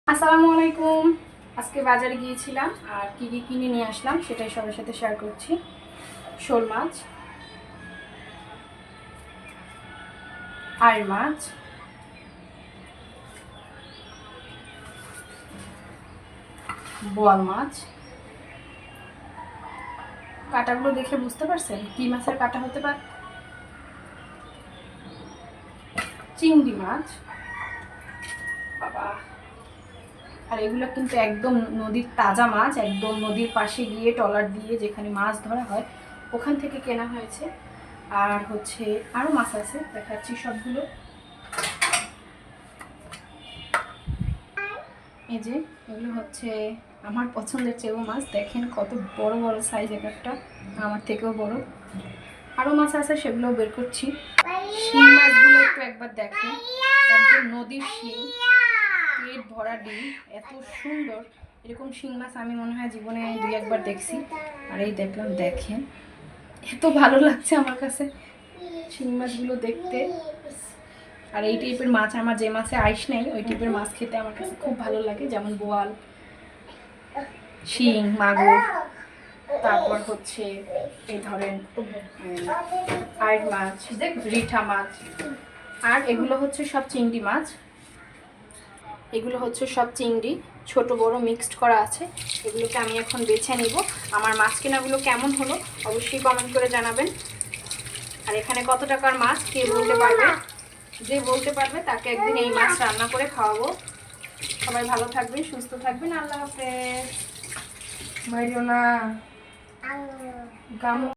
আসসালামু আলাইকুম। আজকে বাজারে গিয়েছিলাম আর কি কি কিনে নিয়ে আসলাম সেটাই সবার সাথে শেয়ার করছি। শোল মাছ, আইড় মাছ, বোয়াল মাছ। কাঁটাগুলো দেখে বুঝতে পারছেন কি মাছের কাঁটা হতে পারে? চিংড়ি মাছ। বাবা, আর এগুলো কিন্তু একদম নদীর তাজা মাছ, একদম নদীর পাশে গিয়ে ট্রলার দিয়ে যেখানে মাছ ধরা হয় ওখান থেকে কেনা হয়েছে। আর হচ্ছে আরও মাছ আছে, দেখাচ্ছি সবগুলো। এই যে এগুলো হচ্ছে আমার পছন্দের চেউ মাছ, দেখেন কত বড় বড় সাইজ, একটা আমার থেকেও বড়। আরও মাছ আছে, সেগুলো বের করছি। শিং মাছগুলো একটু একবার দেখেন, একদম নদীর শিং, পেট ভরা ডিম, এত সুন্দর। এরকম শিং মাছ আমি মনে হয় জীবনে 2-1বার দেখছি। আর এই দেখলাম, দেখেন এত ভালো লাগছে আমার কাছে শিং মাছগুলো দেখতে। আর এই টাইপের মাছ, আমার যে মাছে আইস নেই ওই টাইপের মাছ খেতে আমার কাছে খুব ভালো লাগে, যেমন বোয়াল, শিং, মাগুর, তারপর হচ্ছে এই ধরেন আইড় মাছ, রিঠা মাছ। আর এগুলো হচ্ছে সব চিংড়ি মাছ, এগুলো হচ্ছে সব চিংড়ি, ছোট বড় মিক্সড করা আছে। এগুলোকে আমি এখন বেছে নিব। আমার মাছ কেনাগুলো কেমন হলো অবশ্যই কমেন্ট করে জানাবেন। আর এখানে কত টাকার মাছ কে বলতে পারবে, যে বলতে পারবে তাকে একদিন এই মাছ রান্না করে খাওয়াবো। সবাই ভালো থাকবেন, সুস্থ থাকবেন, আল্লাহ হাফেজ। মাইরো না গাম।